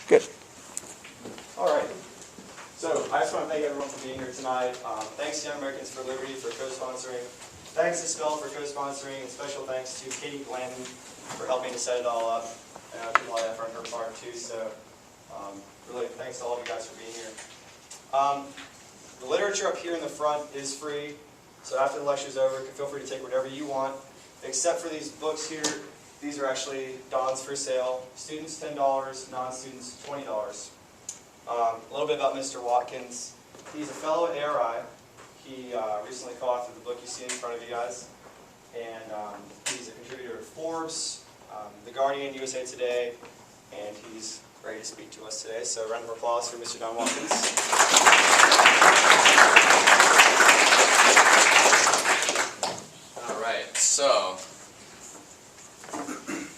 Good. All right. So I just want to thank everyone for being here tonight. Thanks to Young Americans for Liberty for co-sponsoring. Thanks to Spell for co-sponsoring, and special thanks to Katie Blandon for helping to set it all up. And I put a lot of effort on her part too. So really, thanks to all of you guys for being here. The literature up here in the front is free. So after the lecture is over, you can feel free to take whatever you want, except for these books here. These are actually Don's for sale. Students $10, non-students $20. A little bit about Mr. Watkins. He's a fellow at ARI. He recently co-authored the book you see in front of you guys. And he's a contributor to Forbes, The Guardian, USA Today, and he's ready to speak to us today. So a round of applause for Mr. Don Watkins. All right, so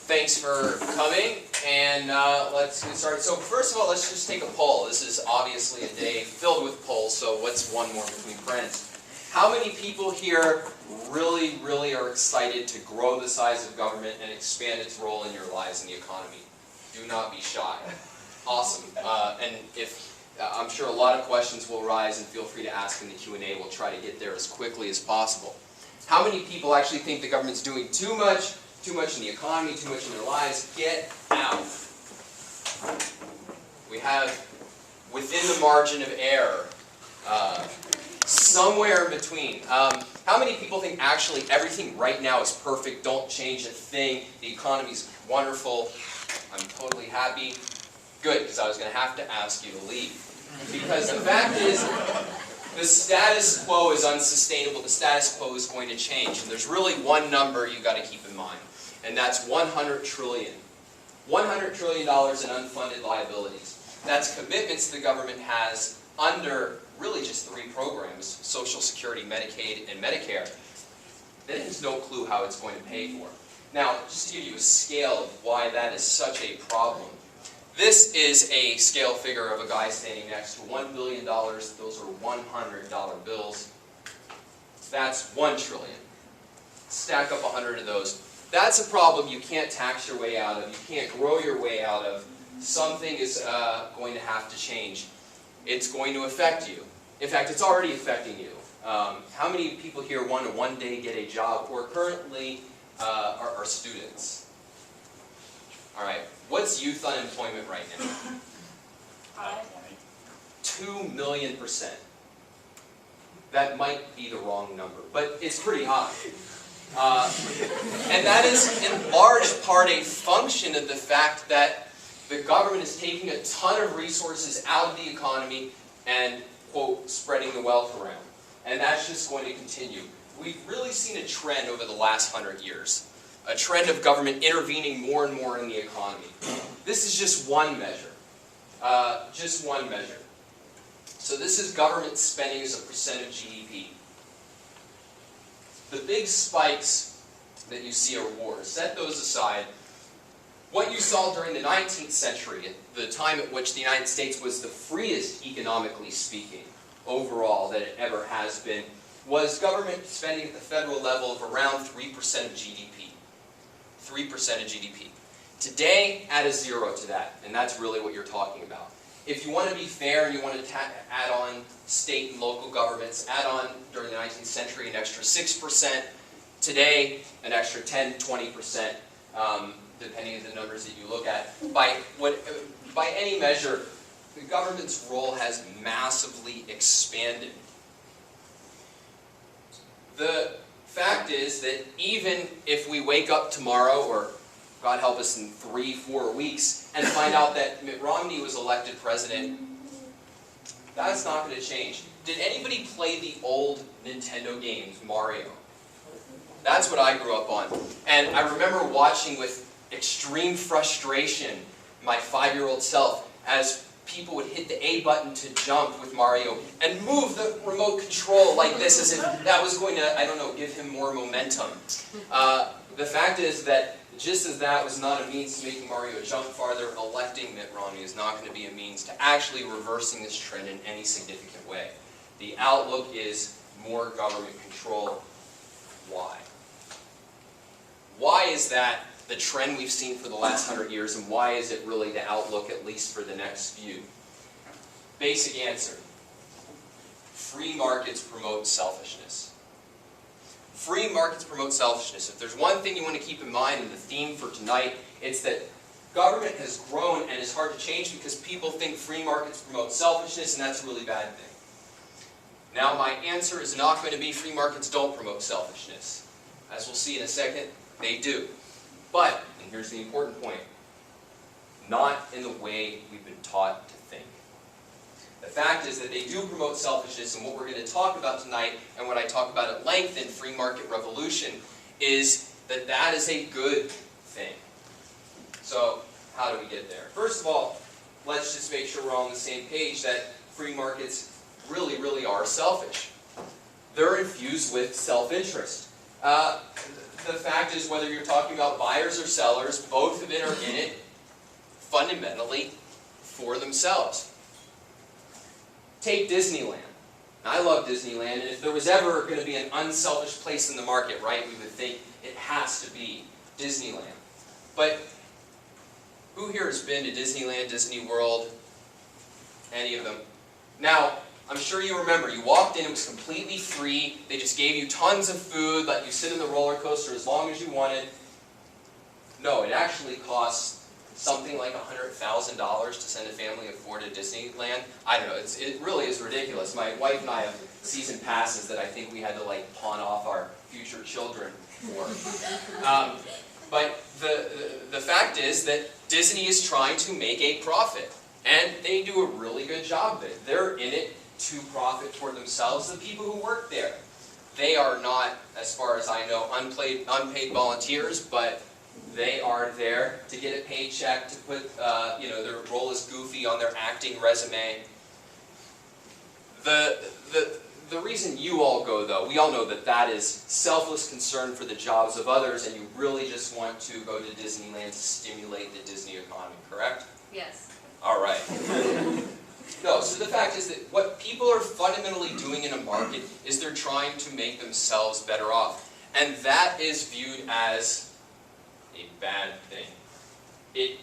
thanks for coming, and let's get started. So first of all, let's just take a poll. This is obviously a day filled with polls, so what's one more between friends? How many people here really are excited to grow the size of government and expand its role in your lives and the economy? Do not be shy. Awesome. And I'm sure a lot of questions will rise, and feel free to ask in the Q&A. We'll try to get there as quickly as possible. How many people actually think the government's doing too much in the economy, too much in their lives? Get out. We have, within the margin of error, somewhere in between. How many people think actually everything right now is perfect, don't change a thing, the economy's wonderful, I'm totally happy? Good, because I was going to have to ask you to leave. Because the fact is, the status quo is unsustainable. The status quo is going to change. And there's really one number you've got to keep in mind, and that's 100 trillion. $100 trillion in unfunded liabilities. That's commitments the government has under really just 3 programs, Social Security, Medicaid, and Medicare. It has no clue how it's going to pay for. Now, just to give you a scale of why that is such a problem, this is a scale figure of a guy standing next to $1 billion. Those are $100 bills. That's 1 trillion. Stack up 100 of those. That's a problem you can't tax your way out of. You can't grow your way out of. Something is going to have to change. It's going to affect you. In fact, it's already affecting you. How many people here want to one day get a job or currently are students? All right. What's youth unemployment right now? 2 million%. That might be the wrong number, but it's pretty high. And that is in large part a function of the fact that the government is taking a ton of resources out of the economy and, quote, spreading the wealth around. And that's just going to continue. We've really seen a trend over the last 100 years. A trend of government intervening more and more in the economy. This is just one measure. Just one measure. So this is government spending as a percent of GDP. The big spikes that you see are wars. Set those aside. What you saw during the 19th century, the time at which the United States was the freest, economically speaking, overall, that it ever has been, was government spending at the federal level of around 3% of GDP. 3% of GDP. Today, add a 0 to that, and that's really what you're talking about. If you want to be fair and you want to add on state and local governments, add on, during the 19th century, an extra 6%. Today, an extra 10, 20%, depending on the numbers that you look at. By any measure, the government's role has massively expanded. The fact is that even if we wake up tomorrow, or God help us in 3-4 weeks, and find out that Mitt Romney was elected president, that's not going to change. Did anybody play the old Nintendo games, Mario? That's what I grew up on. And I remember watching with extreme frustration my 5-year-old self as people would hit the A button to jump with Mario and move the remote control like this as if that was going to, I don't know, give him more momentum. The fact is that just as that was not a means to making Mario jump farther, electing Mitt Romney is not going to be a means to actually reversing this trend in any significant way. The outlook is more government control. Why? Why is that the trend we've seen for the last 100 years, and why is it really the outlook, at least for the next few? Basic answer. Free markets promote selfishness. Free markets promote selfishness. If there's one thing you want to keep in mind in the theme for tonight, it's that government has grown and is hard to change because people think free markets promote selfishness, and that's a really bad thing. Now, my answer is not going to be free markets don't promote selfishness. As we'll see in a second, they do. But, and here's the important point, not in the way we've been taught to think. The fact is that they do promote selfishness, and what we're going to talk about tonight, and what I talk about at length in Free Market Revolution, is that that is a good thing. So, how do we get there? First of all, let's just make sure we're all on the same page that free markets really, really are selfish. They're infused with self-interest. The fact is, whether you're talking about buyers or sellers, both of it are in it fundamentally for themselves. Take Disneyland. Now, I love Disneyland, and if there was ever going to be an unselfish place in the market, right, we would think it has to be Disneyland. But who here has been to Disneyland, Disney World, any of them? Now, I'm sure you remember, you walked in, it was completely free, they just gave you tons of food, let you sit in the roller coaster as long as you wanted. No, it actually costs something like $100,000 to send a family of 4 to Disneyland. I don't know, it really is ridiculous. My wife and I have season passes that I think we had to like pawn off our future children for. But the fact is that Disney is trying to make a profit, and they do a really good job of it. They're in it to profit for themselves, the people who work there. They are not, as far as I know, unpaid volunteers, but they are there to get a paycheck, to put their role as Goofy on their acting resume. The reason you all go, though, we all know that that is selfless concern for the jobs of others, and you really just want to go to Disneyland to stimulate the Disney economy, correct? Yes. All right. No, so the fact is that what people are fundamentally doing in a market is they're trying to make themselves better off. And that is viewed as a bad thing. It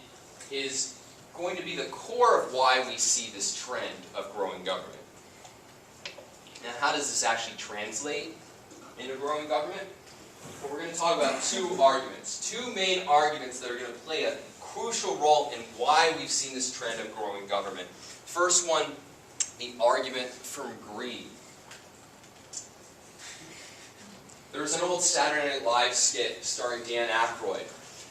is going to be the core of why we see this trend of growing government. Now, how does this actually translate into growing government? Well, we're going to talk about two arguments, two main arguments that are going to play a crucial role in why we've seen this trend of growing government. First one, the argument from greed. There was an old Saturday Night Live skit starring Dan Aykroyd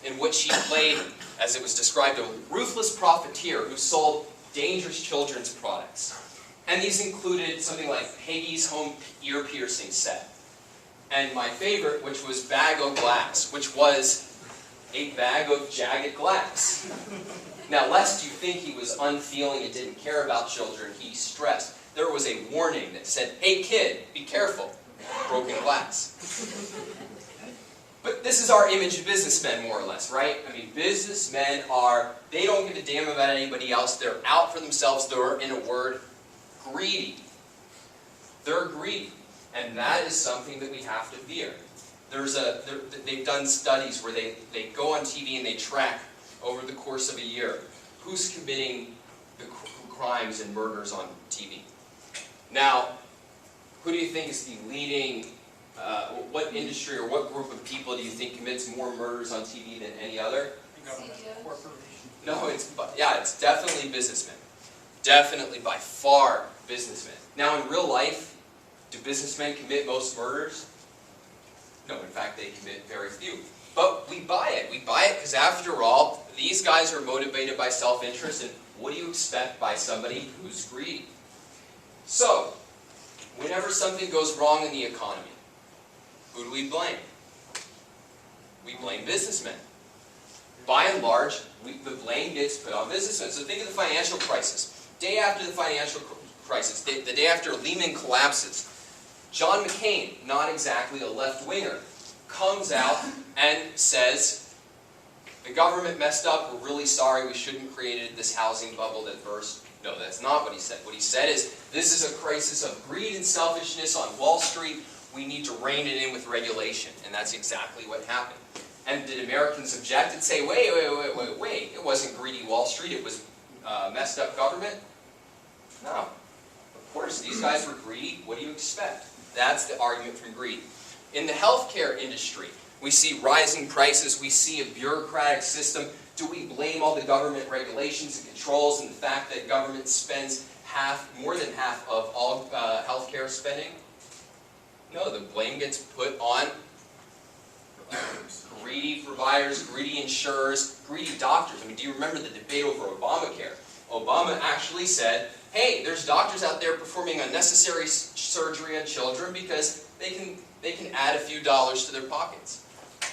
in which he played, as it was described, a ruthless profiteer who sold dangerous children's products. And these included something like Peggy's Home Ear Piercing Set. And my favorite, which was Bag O' Glass, which was a bag of jagged glass. Now, lest you think he was unfeeling and didn't care about children, he stressed. There was a warning that said, "Hey kid, be careful, broken glass." But this is our image of businessmen, more or less, right? I mean, businessmen they don't give a damn about anybody else. They're out for themselves. They're, in a word, greedy. They're greedy. And that is something that we have to fear. They've done studies where they go on TV and they track over the course of a year who's committing the crimes and murders on TV. Now, who do you think is the leading, what industry or what group of people do you think commits more murders on TV than any other? No, it's definitely businessmen. Definitely, by far, businessmen. Now, in real life, do businessmen commit most murders? No, in fact, they commit very few. But we buy it. We buy it because, after all, these guys are motivated by self-interest, and what do you expect by somebody who's greedy? So, whenever something goes wrong in the economy, who do we blame? We blame businessmen. By and large, the blame gets put on businessmen. So think of the financial crisis. Day after the financial crisis, the day after Lehman collapses, John McCain, not exactly a left-winger, comes out and says, the government messed up, we're really sorry, we shouldn't have created this housing bubble that burst. No, that's not what he said. What he said is, this is a crisis of greed and selfishness on Wall Street, we need to rein it in with regulation. And that's exactly what happened. And did Americans object and say, wait, it wasn't greedy Wall Street, it was messed up government? No. Of course, these guys were greedy. What do you expect? That's the argument from greed. In the healthcare industry, we see rising prices, we see a bureaucratic system. Do we blame all the government regulations and controls and the fact that government spends more than half of all healthcare spending? No, the blame gets put on greedy providers, greedy insurers, greedy doctors. I mean, do you remember the debate over Obamacare? Obama actually said, hey, there's doctors out there performing unnecessary surgery on children because they can add a few dollars to their pockets.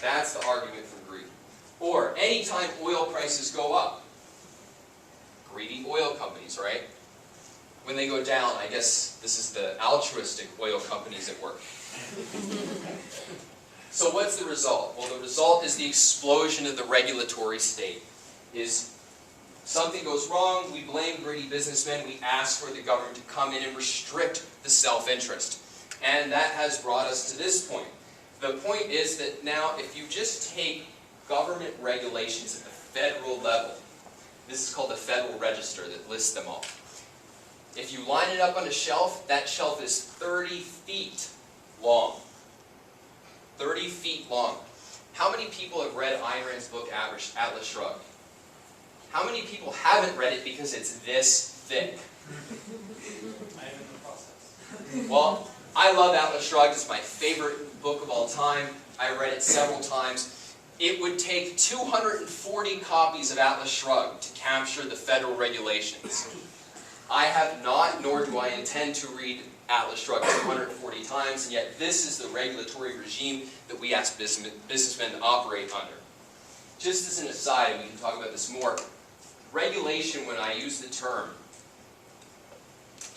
That's the argument from greed. Or anytime oil prices go up, greedy oil companies, right? When they go down, I guess this is the altruistic oil companies at work. So what's the result? Well, the result is the explosion of the regulatory state. Is something goes wrong, we blame greedy businessmen, we ask for the government to come in and restrict the self-interest. And that has brought us to this point. The point is that now if you just take government regulations at the federal level, this is called the Federal Register that lists them all. If you line it up on a shelf, that shelf is 30 feet long. 30 feet long. How many people have read Ayn Rand's book, Atlas Shrugged? How many people haven't read it because it's this thick? I am in the process. Well, I love Atlas Shrugged. It's my favorite book of all time. I read it several times. It would take 240 copies of Atlas Shrugged to capture the federal regulations. I have not, nor do I intend to read Atlas Shrugged 240 times, and yet this is the regulatory regime that we ask businessmen to operate under. Just as an aside, and we can talk about this more, regulation, when I use the term,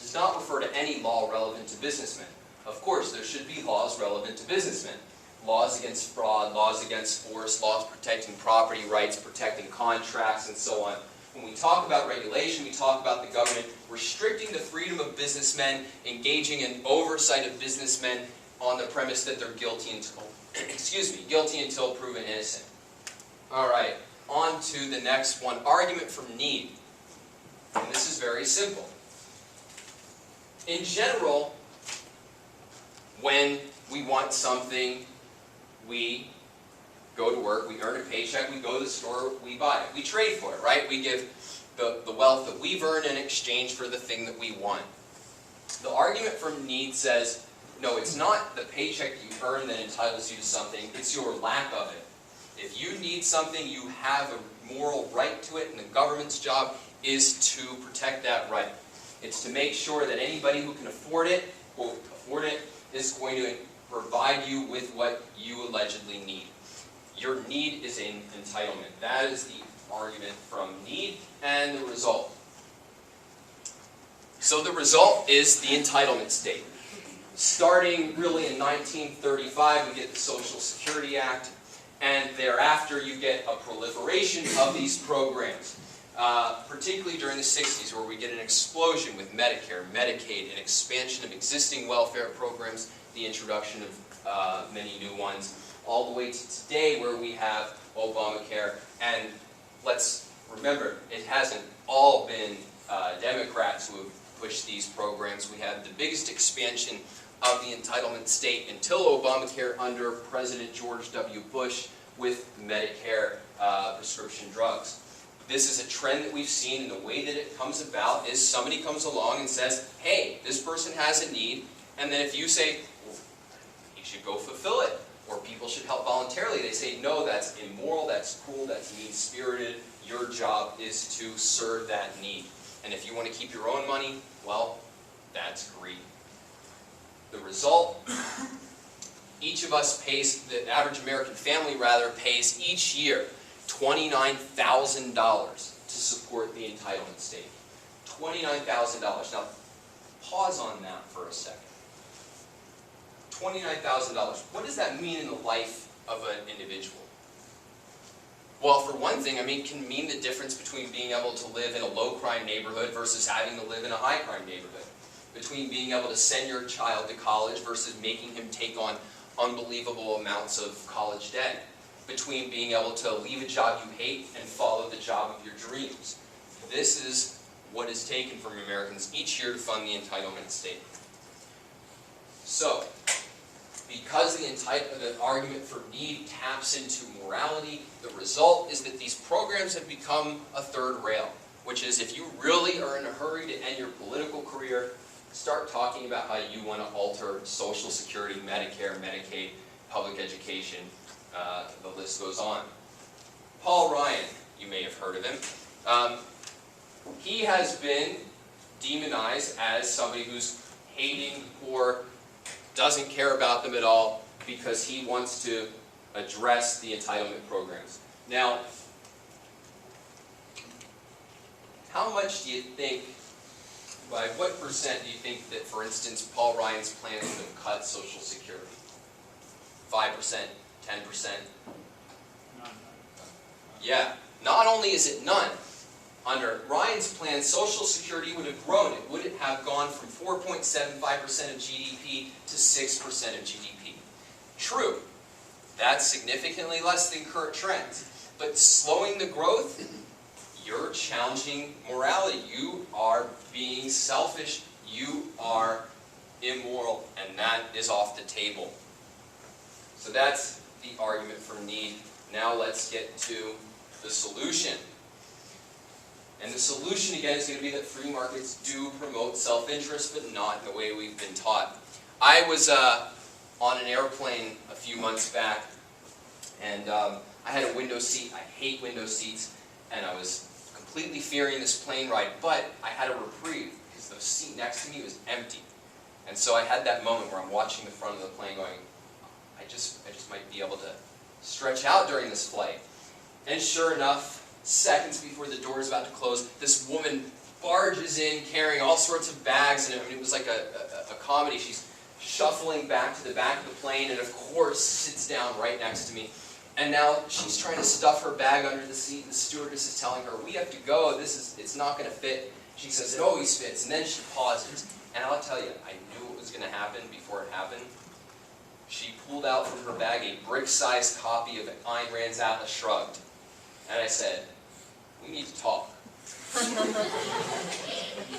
does not refer to any law relevant to businessmen. Of course, there should be laws relevant to businessmen. Laws against fraud, laws against force, laws protecting property rights, protecting contracts, and so on. When we talk about regulation, we talk about the government restricting the freedom of businessmen, engaging in oversight of businessmen on the premise that they're guilty until proven innocent. All right, on to the next one, argument from need. And this is very simple. In general, when we want something, we go to work, we earn a paycheck, we go to the store, we buy it. We trade for it, right? We give the wealth that we've earned in exchange for the thing that we want. The argument from need says, no, it's not the paycheck that you earn that entitles you to something, it's your lack of it. If you need something, you have a moral right to it, and the government's job is to protect that right. It's to make sure that anybody who can afford it, quote, afford it, is going to provide you with what you allegedly need. Your need is an entitlement. That is the argument from need and the result. So the result is the entitlement state. Starting really in 1935, we get the Social Security Act, and thereafter you get a proliferation of these programs, particularly during the 60s, where we get an explosion with Medicare, Medicaid, an expansion of existing welfare programs, the introduction of many new ones, all the way to today where we have Obamacare. And let's remember, it hasn't all been Democrats who have pushed these programs. We had the biggest expansion of the entitlement state until Obamacare under President George W. Bush with Medicare prescription drugs. This is a trend that we've seen, and the way that it comes about is somebody comes along and says, hey, this person has a need, and then if you say, well, you should go fulfill it, or people should help voluntarily, they say, no, that's immoral, that's cruel, that's mean-spirited, your job is to serve that need. And if you want to keep your own money, well, that's greed. The result, each of us pays, the average American family rather, pays each year $29,000 to support the entitlement state. $29,000. Now, pause on that for a second. $29,000. What does that mean in the life of an individual? Well, for one thing, it can mean the difference between being able to live in a low-crime neighborhood versus having to live in a high-crime neighborhood. Between being able to send your child to college versus making him take on unbelievable amounts of college debt. between being able to leave a job you hate and follow the job of your dreams. This is what is taken from Americans each year to fund the entitlement state. So, because the argument for need taps into morality, the result is that these programs have become a third rail, which is if you really are in a hurry to end your political career, start talking about how you want to alter Social Security, Medicare, Medicaid, public education, the list goes on. Paul Ryan, you may have heard of him. He has been demonized as somebody who's hating the poor, doesn't care about them at all, because he wants to address the entitlement programs. Now, how much do you think, by what percent do you think that, for instance, Paul Ryan's plans would cut Social Security? 5%? 10%? None. Yeah. Not only is it none, under Ryan's plan, Social Security would have grown. It would have gone from 4.75% of GDP to 6% of GDP. True, that's significantly less than current trends. But slowing the growth, you're challenging morality. You are being selfish. You are immoral, and that is off the table. So that's the argument for need. Now let's get to the solution. And the solution, again, is going to be that free markets do promote self-interest, but not in the way we've been taught. I was on an airplane a few months back, and I had a window seat. I hate window seats, and I was completely fearing this plane ride, but I had a reprieve because the seat next to me was empty. And so I had that moment where I'm watching the front of the plane going, I just might be able to stretch out during this flight. And sure enough, seconds before the door is about to close, this woman barges in carrying all sorts of bags, and it was like a comedy. She's shuffling back to the back of the plane, and of course sits down right next to me. And now she's trying to stuff her bag under the seat. The stewardess is telling her, we have to go, it's not going to fit. She says, it always fits. And then she pauses. And I'll tell you, I knew what was going to happen before it happened. She pulled out from her bag a brick-sized copy of Ayn Rand's Atlas Shrugged. And I said, we need to talk.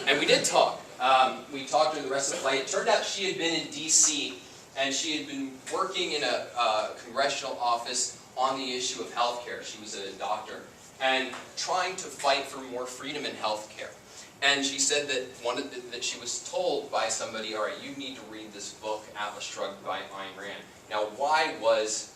And we did talk. We talked during the rest of the flight. It turned out she had been in D.C., and she had been working in a congressional office on the issue of health care. She was a doctor, and trying to fight for more freedom in health care. And she said that that she was told by somebody, all right, you need to read this book, Atlas Shrugged by Ayn Rand. Now, why was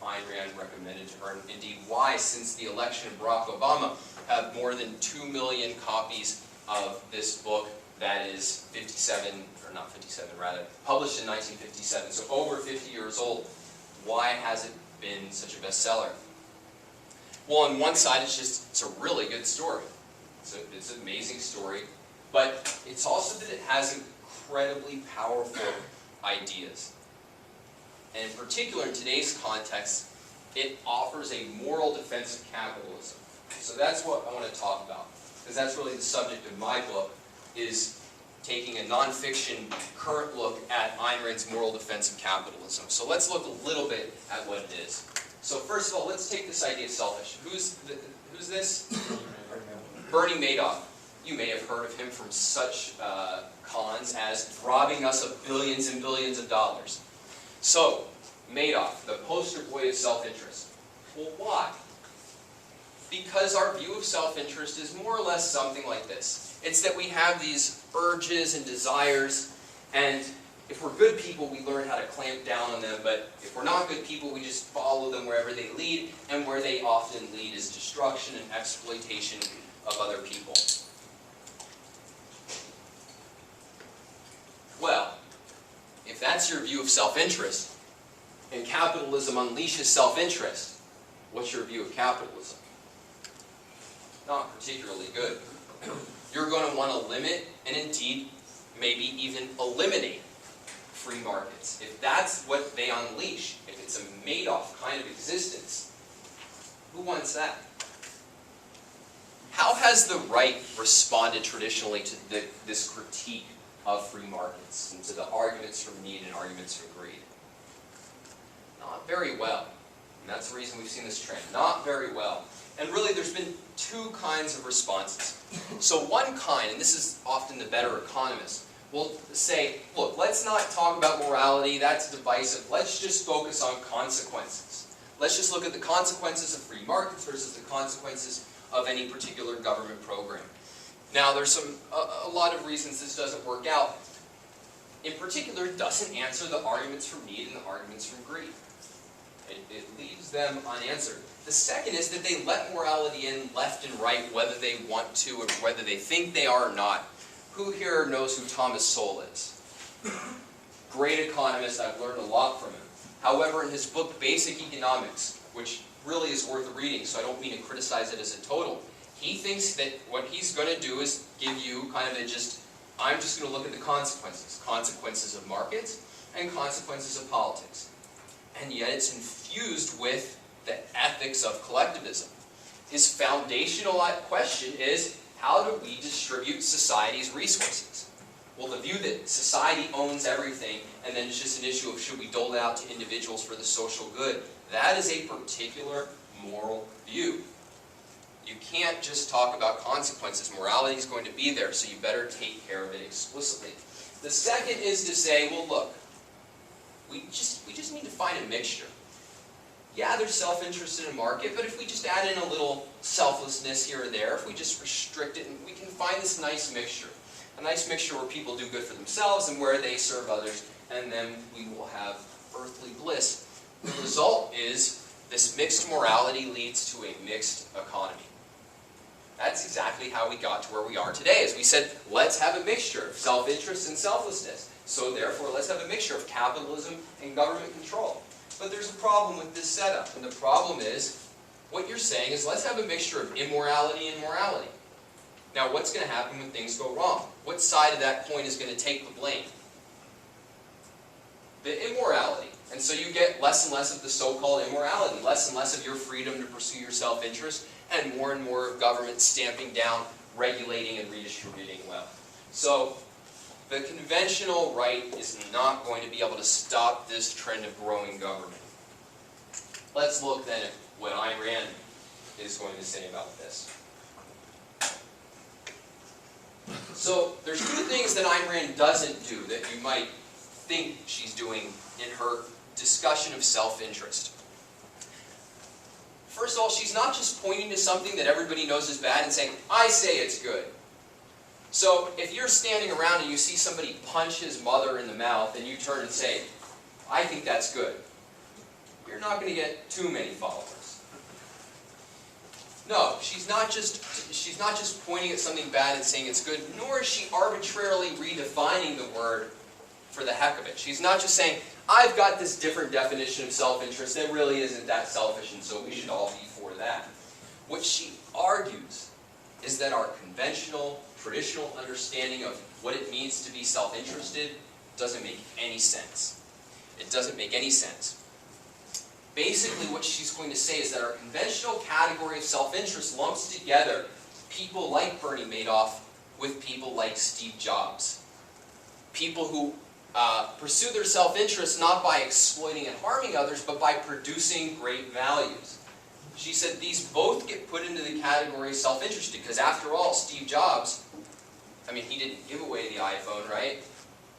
Ayn Rand recommended to her? Indeed, why, since the election of Barack Obama, have more than 2 million copies of this book that is published in 1957, so over 50 years old. Why has it been such a bestseller? Well, on one side, it's a really good story. It's an amazing story, but it's also that it has incredibly powerful ideas. And in particular, in today's context, it offers a moral defense of capitalism. So that's what I want to talk about, because that's really the subject of my book, is taking a nonfiction current look at Ayn Rand's moral defense of capitalism. So let's look a little bit at what it is. So first of all, let's take this idea of selfish. Who's this? Bernie Madoff. You may have heard of him from such cons as robbing us of billions and billions of dollars. So, Madoff, the poster boy of self-interest. Well, why? Because our view of self-interest is more or less something like this. It's that we have these urges and desires, and if we're good people, we learn how to clamp down on them, but if we're not good people, we just follow them wherever they lead, and where they often lead is destruction and exploitation of other people. Well, if that's your view of self-interest, and capitalism unleashes self-interest, what's your view of capitalism? Not particularly good. You're going to want to limit, and indeed, maybe even eliminate free markets. If that's what they unleash, if it's a Madoff kind of existence, who wants that? How has the right responded traditionally to this critique of free markets and to the arguments for need and arguments for greed? Not very well. And that's the reason we've seen this trend. Not very well. And really, there's been two kinds of responses. So one kind, and this is often the better economists, will say, look, let's not talk about morality, that's divisive. Let's just focus on consequences. Let's just look at the consequences of free markets versus the consequences of any particular government program. Now, there's a lot of reasons this doesn't work out. In particular, it doesn't answer the arguments from need and the arguments from greed. It leaves them unanswered. The second is that they let morality in left and right, whether they want to or whether they think they are or not. Who here knows who Thomas Sowell is? Great economist, I've learned a lot from him. However, in his book, Basic Economics, which really is worth reading, so I don't mean to criticize it as a total, he thinks that what he's going to do is give you kind of I'm just going to look at the consequences. Consequences of markets and consequences of politics. And yet it's infused with the ethics of collectivism. His foundational question is, how do we distribute society's resources? Well, the view that society owns everything, and then it's just an issue of should we dole it out to individuals for the social good, that is a particular moral view. You can't just talk about consequences. Morality is going to be there, so you better take care of it explicitly. The second is to say, well, look, we just need to find a mixture. Yeah, there's self-interest in a market, but if we just add in a little selflessness here or there, if we just restrict it, and we can find this nice mixture. A nice mixture where people do good for themselves and where they serve others, and then we will have earthly bliss. The result is this mixed morality leads to a mixed economy. That's exactly how we got to where we are today. As we said, let's have a mixture of self-interest and selflessness. So therefore, let's have a mixture of capitalism and government control. But there's a problem with this setup, and the problem is, what you're saying is let's have a mixture of immorality and morality. Now, what's going to happen when things go wrong? What side of that coin is going to take the blame? The immorality. And so you get less and less of the so-called immorality, less and less of your freedom to pursue your self-interest, and more of government stamping down, regulating, and redistributing wealth. So the conventional right is not going to be able to stop this trend of growing government. Let's look then at what Ayn Rand is going to say about this. So there's two things that Ayn Rand doesn't do that you might think she's doing in her discussion of self-interest. First of all, she's not just pointing to something that everybody knows is bad and saying, I say it's good. So if you're standing around and you see somebody punch his mother in the mouth and you turn and say, I think that's good, you're not going to get too many followers. No, she's not just pointing at something bad and saying it's good, nor is she arbitrarily redefining the word for the heck of it. She's not just saying, I've got this different definition of self-interest that really isn't that selfish, and so we should all be for that. What she argues is that our conventional, traditional understanding of what it means to be self-interested doesn't make any sense. It doesn't make any sense. Basically, what she's going to say is that our conventional category of self-interest lumps together people like Bernie Madoff with people like Steve Jobs. People who pursue their self-interest not by exploiting and harming others, but by producing great values. She said these both get put into the category of self-interest because, after all, Steve Jobs, I mean, he didn't give away the iPhone, right?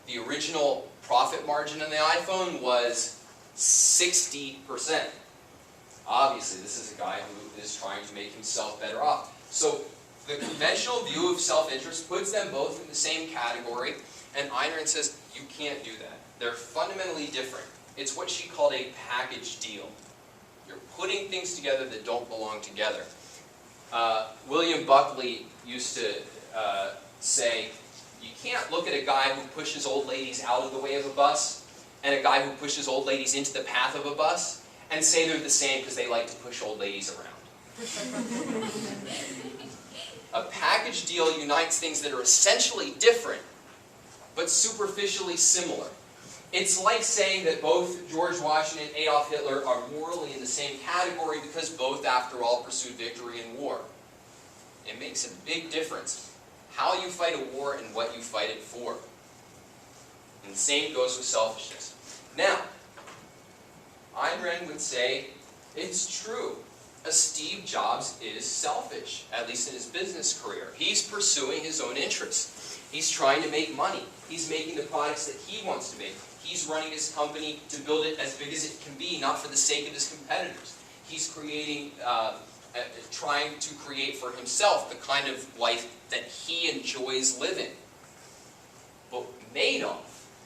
The original profit margin on the iPhone was 60%. Obviously, this is a guy who is trying to make himself better off. So the conventional view of self-interest puts them both in the same category, and Ayn Rand says, you can't do that. They're fundamentally different. It's what she called a package deal. You're putting things together that don't belong together. William Buckley used to say, you can't look at a guy who pushes old ladies out of the way of a bus and a guy who pushes old ladies into the path of a bus and say they're the same because they like to push old ladies around. A package deal unites things that are essentially different but superficially similar. It's like saying that both George Washington and Adolf Hitler are morally in the same category because both, after all, pursued victory in war. It makes a big difference how you fight a war and what you fight it for. And the same goes with selfishness. Now, Ayn Rand would say It's true. Steve Jobs is selfish, at least in his business career. He's pursuing his own interests. He's trying to make money. He's making the products that he wants to make. He's running his company to build it as big as it can be, not for the sake of his competitors. He's creating, trying to create for himself the kind of life that he enjoys living. But Madoff,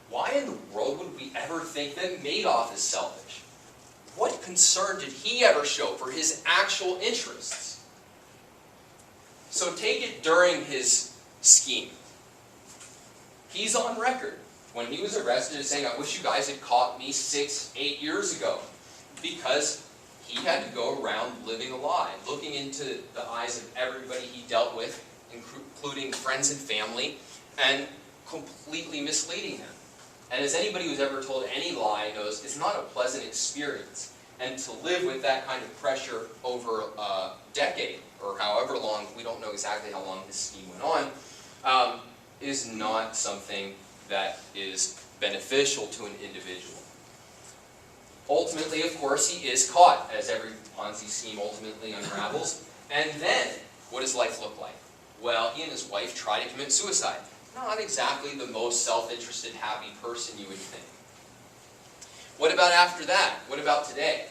why in the world would we ever think that Madoff is selfish? What concern did he ever show for his actual interests? So take it during his scheme. He's on record when he was arrested as saying, I wish you guys had caught me 6-8 years ago. Because he had to go around living a lie, looking into the eyes of everybody he dealt with, including friends and family, and completely misleading them. And as anybody who's ever told any lie knows, it's not a pleasant experience. And to live with that kind of pressure over a decade, or however long, we don't know exactly how long this scheme went on, is not something that is beneficial to an individual. Ultimately, of course, he is caught, as every Ponzi scheme ultimately unravels. And then, what does life look like? Well, he and his wife try to commit suicide. Not exactly the most self-interested, happy person you would think. What about after that? What about today?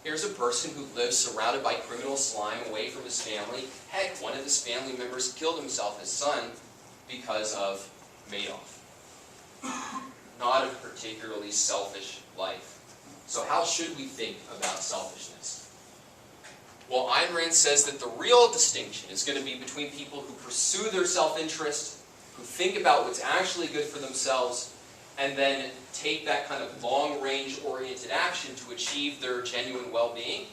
Here's a person who lives surrounded by criminal slime, away from his family. Heck, one of his family members killed himself, his son, because of Madoff. Not a particularly selfish life. So how should we think about selfishness? Well, Ayn Rand says that the real distinction is going to be between people who pursue their self-interest, who think about what's actually good for themselves, and then take that kind of long-range oriented action to achieve their genuine well-being.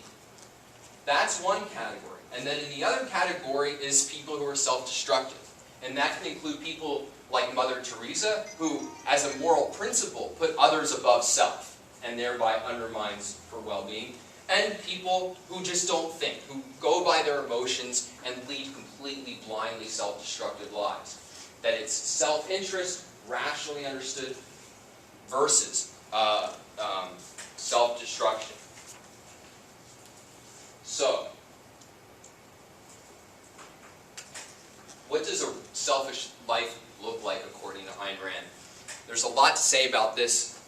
That's one category. And then in the other category is people who are self-destructive. And that can include people like Mother Teresa, who, as a moral principle, put others above self, and thereby undermines her well-being, and people who just don't think, who go by their emotions and lead completely blindly self-destructive lives. That it's self-interest, rationally understood, versus self-destruction. So, what does a selfish life look like according to Ayn Rand? There's a lot to say about this.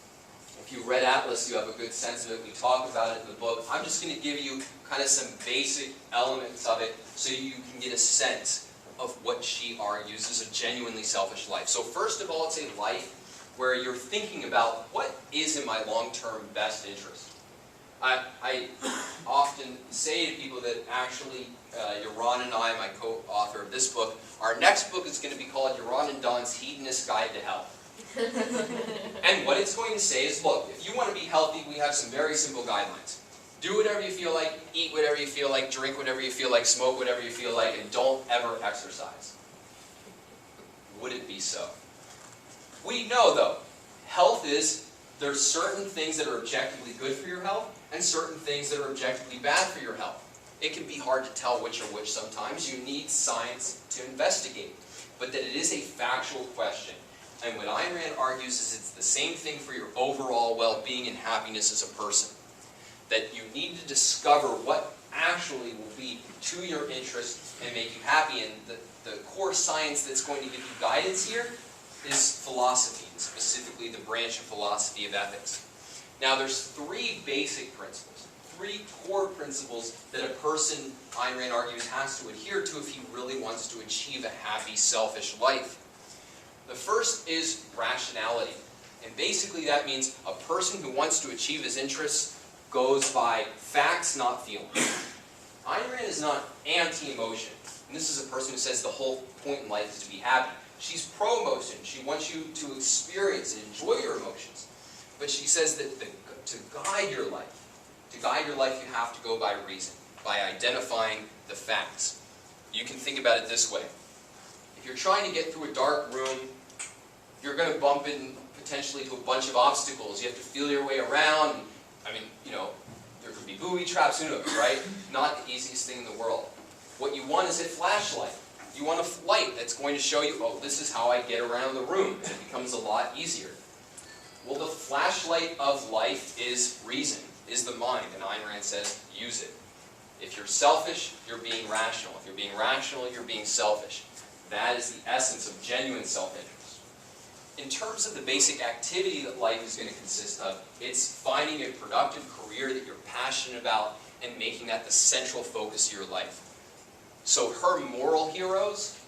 If you read Atlas, you have a good sense of it. We talk about it in the book. I'm just going to give you kind of some basic elements of it so you can get a sense of what she argues is a genuinely selfish life. So first of all, it's a life where you're thinking about what is in my long-term best interest. I often say to people that actually, Yaron and I, my co-author of this book, our next book is going to be called Yaron and Don's Hedonist Guide to Health. And what it's going to say is, look, if you want to be healthy, we have some very simple guidelines. Do whatever you feel like, eat whatever you feel like, drink whatever you feel like, smoke whatever you feel like, and don't ever exercise. Would it be so? We know, though, health is, there's certain things that are objectively good for your health, and certain things that are objectively bad for your health. It can be hard to tell which are which sometimes. You need science to investigate. But that it is a factual question. And what Ayn Rand argues is it's the same thing for your overall well-being and happiness as a person. That you need to discover what actually will be to your interest and make you happy. And the core science that's going to give you guidance here is philosophy, and specifically the branch of philosophy of ethics. Now there's three basic principles, three core principles that a person, Ayn Rand argues, has to adhere to if he really wants to achieve a happy, selfish life. The first is rationality. And basically that means a person who wants to achieve his interests goes by facts, not feelings. Ayn Rand is not anti-emotion. And this is a person who says the whole point in life is to be happy. She's pro-emotion. She wants you to experience and enjoy your emotions. But she says that to guide your life, you have to go by reason, by identifying the facts. You can think about it this way. If you're trying to get through a dark room, you're going to bump in potentially to a bunch of obstacles. You have to feel your way around. I mean, you know, there could be booby traps, who knows, right? Not the easiest thing in the world. What you want is a flashlight. You want a light that's going to show you, oh, this is how I get around the room, and it becomes a lot easier. Well, the flashlight of life is reason, is the mind, and Ayn Rand says, use it. If you're selfish, you're being rational. If you're being rational, you're being selfish. That is the essence of genuine self-interest. In terms of the basic activity that life is going to consist of, it's finding a productive career that you're passionate about and making that the central focus of your life. So her moral heroes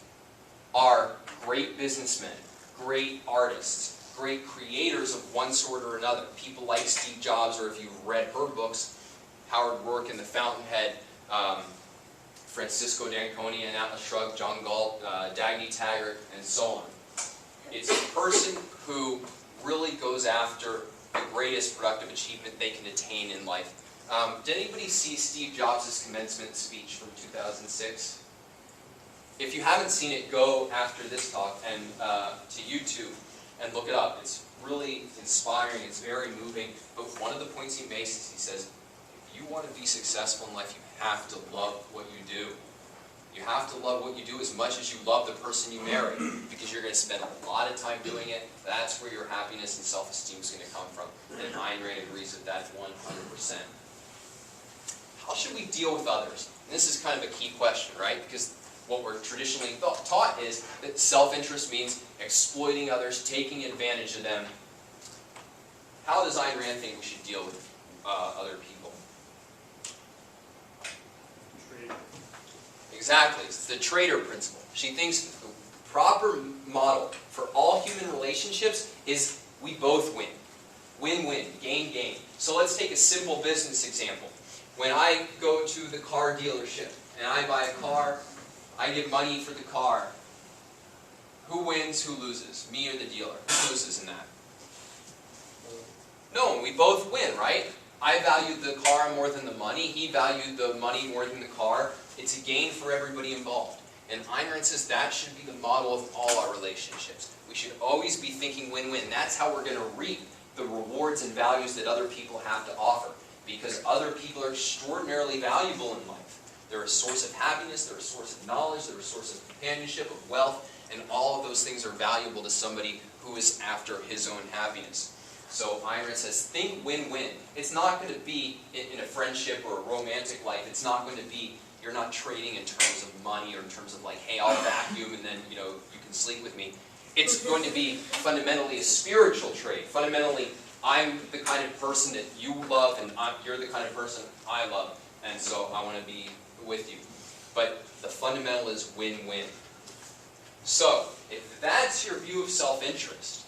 are great businessmen, great artists, great creators of one sort or another. People like Steve Jobs, or if you've read her books, Howard Rourke and the Fountainhead, Francisco d'Ancona and Atlas Shrugged, John Galt, Dagny Taggart, and so on. It's a person who really goes after the greatest productive achievement they can attain in life. Did anybody see Steve Jobs' commencement speech from 2006? If you haven't seen it, go after this talk and to YouTube and look it up. It's really inspiring, it's very moving, but one of the points he makes is he says, if you want to be successful in life, you have to love what you do. You have to love what you do as much as you love the person you marry, because you're going to spend a lot of time doing it. That's where your happiness and self-esteem is going to come from. And Ayn Rand agrees with that 100%. How should we deal with others? And this is kind of a key question, right? Because what we're traditionally taught is that self-interest means exploiting others, taking advantage of them. How does Ayn Rand think we should deal with other people? Exactly, it's the trader principle. She thinks the proper model for all human relationships is we both win. Win-win, gain-gain. So let's take a simple business example. When I go to the car dealership and I buy a car, I give money for the car. Who wins, who loses? Me or the dealer? Who loses in that? No, we both win, right? I valued the car more than the money. He valued the money more than the car. It's a gain for everybody involved. And Ayn Rand says that should be the model of all our relationships. We should always be thinking win-win. That's how we're going to reap the rewards and values that other people have to offer. Because other people are extraordinarily valuable in life. They're a source of happiness, they're a source of knowledge, they're a source of companionship, of wealth, and all of those things are valuable to somebody who is after his own happiness. So Ayn Rand says, think win-win. It's not going to be in a friendship or a romantic life. It's not going to be, you're not trading in terms of money or in terms of like, hey, I'll vacuum and then, you can sleep with me. It's going to be fundamentally a spiritual trade. Fundamentally, I'm the kind of person that you love and you're the kind of person I love. And so I want to be with you. But the fundamental is win-win. So, if that's your view of self-interest,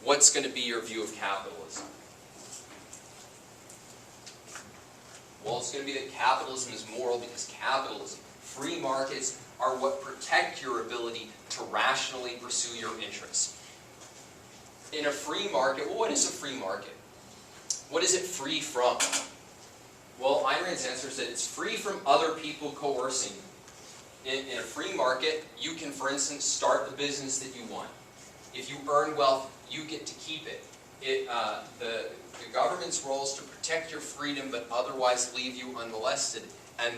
what's going to be your view of capitalism? Well, it's going to be that capitalism is moral because capitalism, free markets, are what protect your ability to rationally pursue your interests. In a free market, well, what is a free market? What is it free from? Well, Ayn Rand's answer is that it's free from other people coercing you. In a free market, you can, for instance, start the business that you want. If you earn wealth, you get to keep it. The government's role is to protect your freedom, but otherwise leave you unmolested. And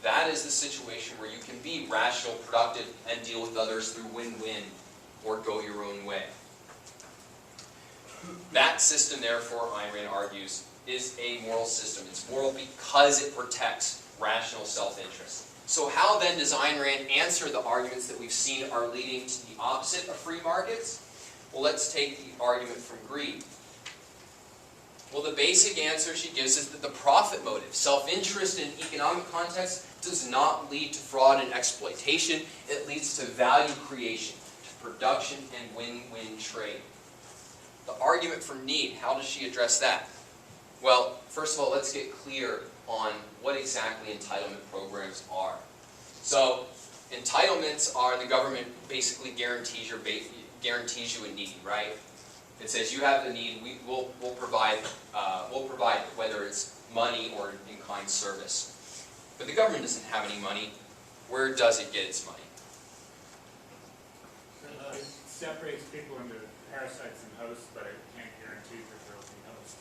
that is the situation where you can be rational, productive, and deal with others through win-win, or go your own way. That system, therefore, Ayn Rand argues, is a moral system. It's moral because it protects rational self-interest. So how then does Ayn Rand answer the arguments that we've seen are leading to the opposite of free markets? Well, let's take the argument from greed. Well, the basic answer she gives is that the profit motive, self-interest in economic context, does not lead to fraud and exploitation. It leads to value creation, to production and win-win trade. The argument from need, how does she address that? Well, first of all, let's get clear on what exactly entitlement programs are. So, entitlements are the government basically guarantees you a need, right? It says you have the need, we'll provide whether it's money or in-kind service. But the government doesn't have any money. Where does it get its money? So it separates people into parasites and hosts, but it can't guarantee that there will be hosts.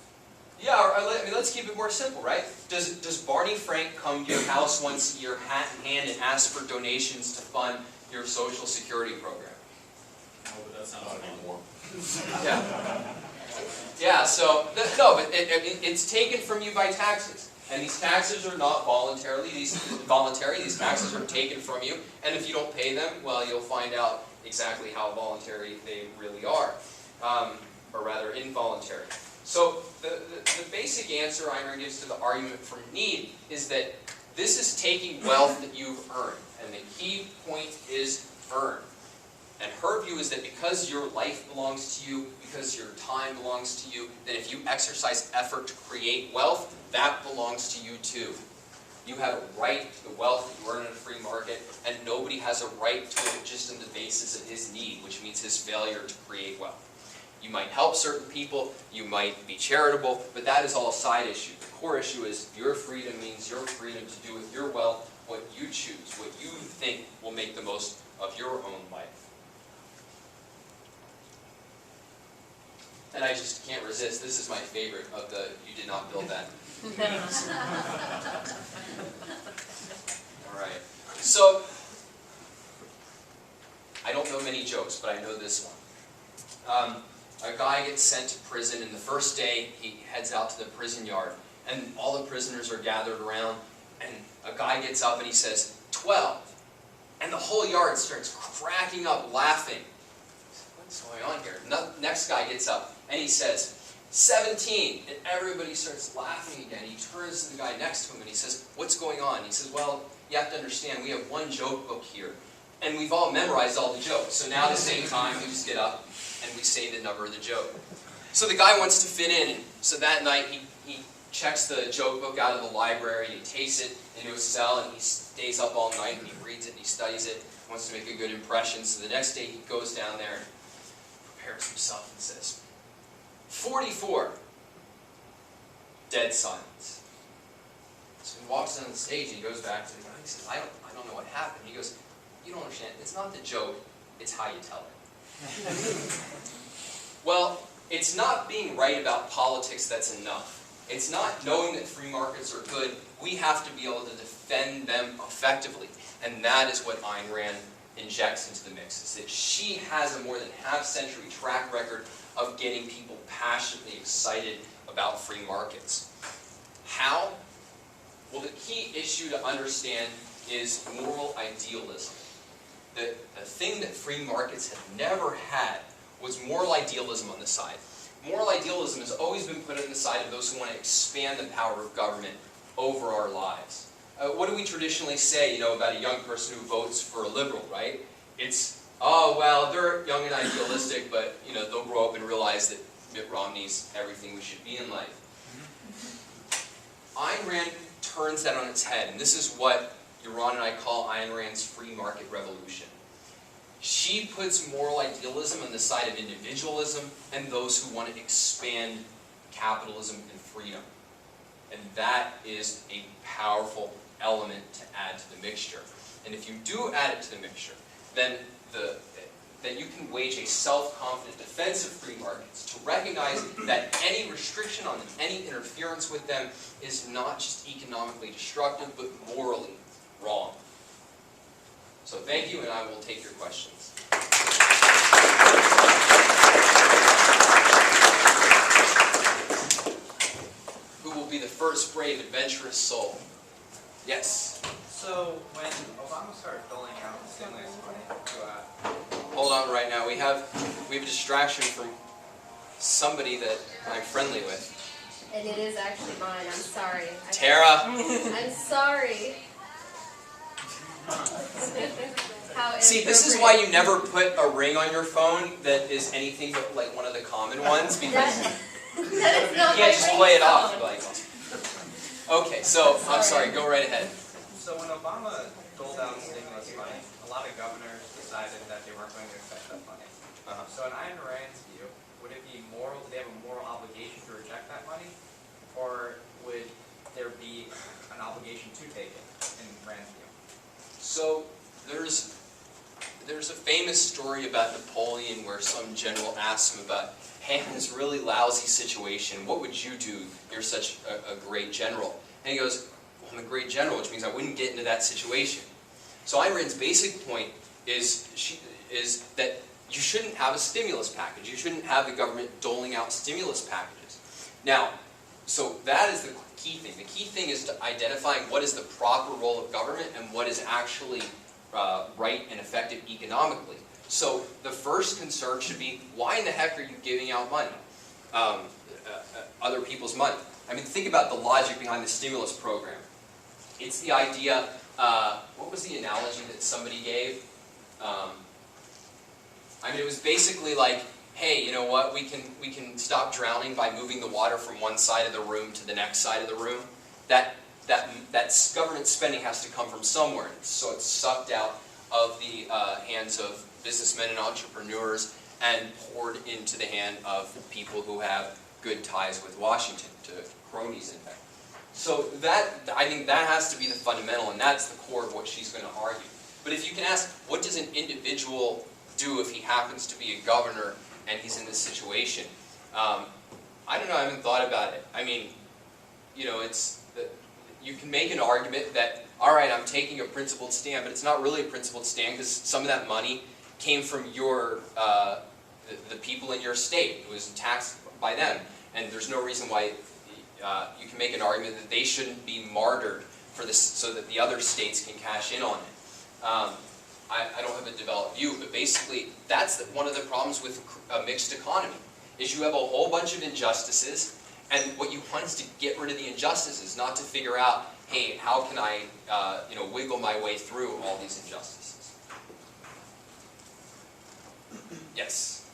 Yeah, let's keep it more simple, right? Does Barney Frank come to your house once a year, hat in hand, and ask for donations to fund your Social Security program? but that sounds Not fun. anymore. Yeah. Yeah, so, no, but it's taken from you by taxes. And these taxes are not voluntary, these taxes are taken from you, and if you don't pay them, well, you'll find out exactly how voluntary they really are, or rather involuntary. So the basic answer Ayn Rand gives to the argument from need is that this is taking wealth that you've earned, and the key point is earn. And her view is that because your life belongs to you, because your time belongs to you, that if you exercise effort to create wealth, that belongs to you too. You have a right to the wealth that you earn in a free market, and nobody has a right to it just on the basis of his need, which means his failure to create wealth. You might help certain people, you might be charitable, but that is all a side issue. The core issue is your freedom means your freedom to do with your wealth what you choose, what you think will make the most of your own life. And I just can't resist. This is my favorite of the "you did not build that." All right. So, I don't know many jokes, but I know this one. A guy gets sent to prison, and the first day he heads out to the prison yard, and all the prisoners are gathered around, and a guy gets up and he says, 12. And the whole yard starts cracking up, laughing. What's going on here? Next guy gets up and he says, 17. And everybody starts laughing again. He turns to the guy next to him and he says, what's going on? He says, well, you have to understand, we have one joke book here. And we've all memorized all the jokes. So now at the same time, we just get up and we say the number of the joke. So the guy wants to fit in. And so that night, he checks the joke book out of the library, and he takes it into his cell, and he stays up all night, and he reads it, and he studies it, wants to make a good impression. So the next day, he goes down there and prepares himself and says, 44. Dead silence. So he walks down the stage, and he goes back to the guy, and he says, I don't know what happened. He goes, you don't understand. It's not the joke, it's how you tell it. Well, it's not being right about politics that's enough. It's not knowing that free markets are good. We have to be able to defend them effectively. And that is what Ayn Rand injects into the mix, is that she has a more than half-century track record of getting people passionately excited about free markets. How? Well, the key issue to understand is moral idealism. The thing that free markets have never had was moral idealism on the side. Moral idealism has always been put on the side of those who want to expand the power of government over our lives. What do we traditionally say, about a young person who votes for a liberal, right? It's, oh, well, they're young and idealistic, but, they'll grow up and realize that Mitt Romney's everything we should be in life. Ayn Rand turns that on its head, and this is what Yaron and I call Ayn Rand's free market revolution. She puts moral idealism on the side of individualism and those who want to expand capitalism and freedom. And that is a powerful element to add to the mixture. And if you do add it to the mixture, then you can wage a self-confident defense of free markets to recognize that any restriction on them, any interference with them, is not just economically destructive, but morally wrong. So thank you, and I will take your questions. Who will be the first brave, adventurous soul? Yes? So, when Obama started doling out stimulus money to, Hold on right now. We have a distraction from somebody that I'm friendly with. And it is actually mine. I'm sorry. Tara! I'm sorry. How See, this is why you never put a ring on your phone that is anything but like one of the common ones, because that is you not can't my just play it off. ringtone. Like, okay, so I'm sorry. Go right ahead. so when Obama doled out stimulus money, a lot of governors decided that they weren't going to accept that money. So in Ayn Rand's view, would it be moral, do they have a moral obligation to reject that money? Or would there be an obligation to take it, in Rand's view? So there's a famous story about Napoleon where some general asks him about, hey, I'm in this really lousy situation. What would you do? You're such a great general. And he goes, well, I'm a great general, which means I wouldn't get into that situation. So Ayn Rand's basic point is that you shouldn't have a stimulus package. You shouldn't have the government doling out stimulus packages. Now, so that is the key thing. The key thing is to identifying what is the proper role of government and what is actually right and effective economically. So the first concern should be, why in the heck are you giving out money? Other people's money. I mean, think about the logic behind the stimulus program. It's the idea, what was the analogy that somebody gave? I mean, it was basically like, hey, you know what, we can stop drowning by moving the water from one side of the room to the next side of the room. That government spending has to come from somewhere, so it's sucked out of the hands of businessmen and entrepreneurs and poured into the hand of people who have good ties with Washington, to cronies in fact. So I think that has to be the fundamental, and that's the core of what she's going to argue. But if you can ask, what does an individual do if he happens to be a governor and he's in this situation? I don't know, I haven't thought about it. I mean, you know, you can make an argument that, all right, I'm taking a principled stand, but it's not really a principled stand because some of that money came from the people in your state. It was taxed by them, and there's no reason why you can make an argument that they shouldn't be martyred for this, so that the other states can cash in on it. I don't have a developed view, but basically that's one of the problems with a mixed economy, is you have a whole bunch of injustices, and what you want is to get rid of the injustices, not to figure out, hey, how can I wiggle my way through all these injustices. Yes?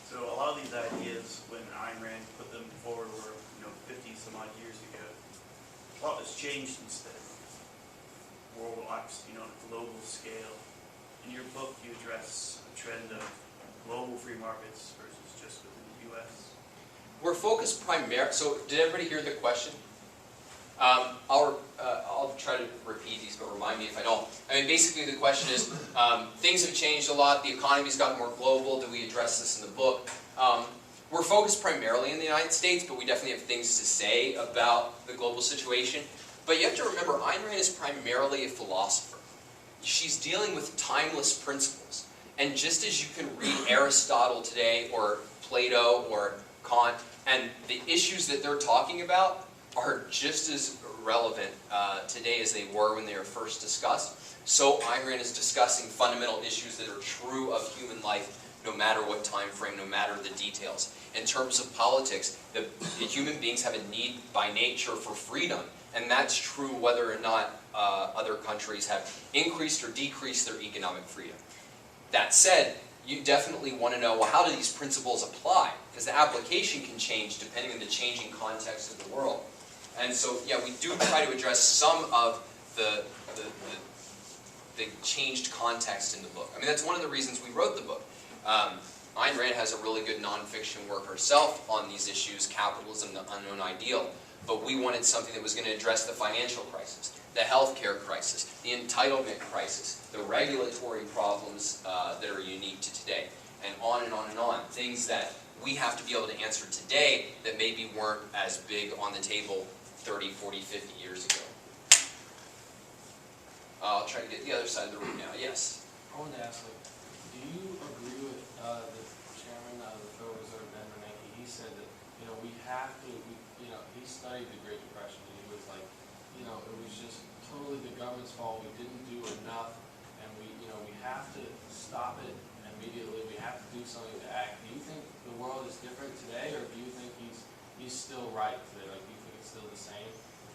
So a lot of these ideas, when Ayn Rand put them forward, were 50 some odd years ago. A lot has changed since then. Worldwide, on a global scale. In your book, you address a trend of global free markets versus just within the U.S. We're focused primarily. So, did everybody hear the question? I'll try to repeat these, but remind me if I don't. I mean, basically, the question is: things have changed a lot. The economy's gotten more global. Do we address this in the book? We're focused primarily in the United States, but we definitely have things to say about the global situation. But you have to remember, Ayn Rand is primarily a philosopher. She's dealing with timeless principles. And just as you can read Aristotle today, or Plato, or Kant, and the issues that they're talking about are just as relevant today as they were when they were first discussed, so Ayn Rand is discussing fundamental issues that are true of human life, no matter what time frame, no matter the details. In terms of politics, the human beings have a need by nature for freedom. And that's true whether or not other countries have increased or decreased their economic freedom. That said, you definitely want to know, well, how do these principles apply? Because the application can change depending on the changing context of the world. And so, yeah, we do try to address some of the changed context in the book. I mean, that's one of the reasons we wrote the book. Ayn Rand has a really good nonfiction work herself on these issues, capitalism, the unknown ideal. But we wanted something that was going to address the financial crisis, the healthcare crisis, the entitlement crisis, the regulatory problems that are unique to today, and on and on and on. Things that we have to be able to answer today that maybe weren't as big on the table 30, 40, 50 years ago. I'll try to get the other side of the room now. Yes? I wanted to ask, do you agree with the chairman of the Federal Reserve, Ben Bernanke? He said that, we have to, he studied the Great Depression, and he was like, it was just totally the government's fault. We didn't do enough, and we have to stop it immediately. We have to do something to act. Do you think the world is different today, or do you think he's still right today? Like, do you think it's still the same?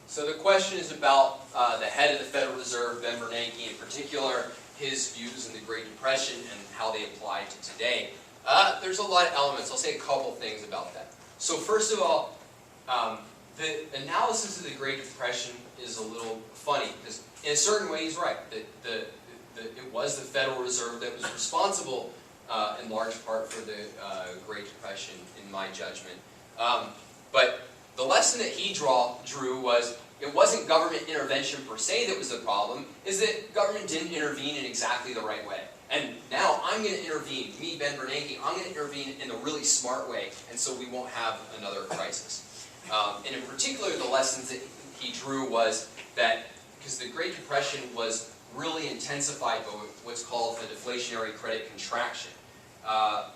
So the question is about the head of the Federal Reserve, Ben Bernanke in particular, his views in the Great Depression and how they apply to today. There's a lot of elements. I'll say a couple things about that. So first of all, the analysis of the Great Depression is a little funny, because in a certain way he's right. It was the Federal Reserve that was responsible in large part for the Great Depression, in my judgment. But the lesson that he drew was, it wasn't government intervention per se that was the problem, is that government didn't intervene in exactly the right way. And now I'm going to intervene, me, Ben Bernanke, I'm going to intervene in a really smart way, and so we won't have another crisis. And in particular, the lessons that he drew was that, because the Great Depression was really intensified by what's called the deflationary credit contraction.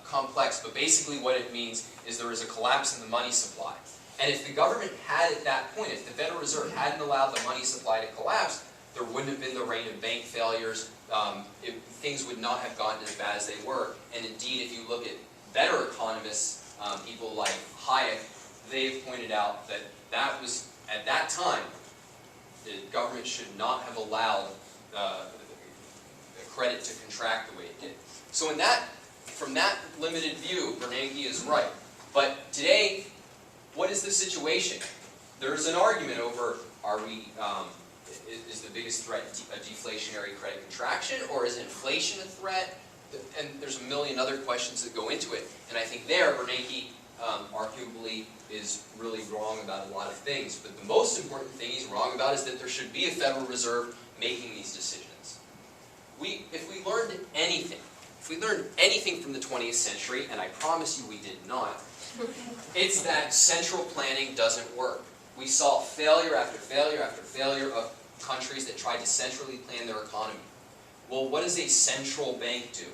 complex, but basically what it means is there is a collapse in the money supply. And if the government had at that point, if the Federal Reserve hadn't allowed the money supply to collapse, there wouldn't have been the reign of bank failures. Things would not have gotten as bad as they were. And indeed, if you look at better economists, people like Hayek, they've pointed out that that was, at that time, the government should not have allowed credit to contract the way it did. So from that limited view, Bernanke is right. But today, what is the situation? There's an argument over, is the biggest threat a deflationary credit contraction, or is inflation a threat? And there's a million other questions that go into it. And I think there, Bernanke arguably is really wrong about a lot of things. But the most important thing he's wrong about is that there should be a Federal Reserve making these decisions. If we learned anything from the 20th century, and I promise you we did not, it's that central planning doesn't work. We saw failure after failure after failure of countries that tried to centrally plan their economy. Well, what does a central bank do?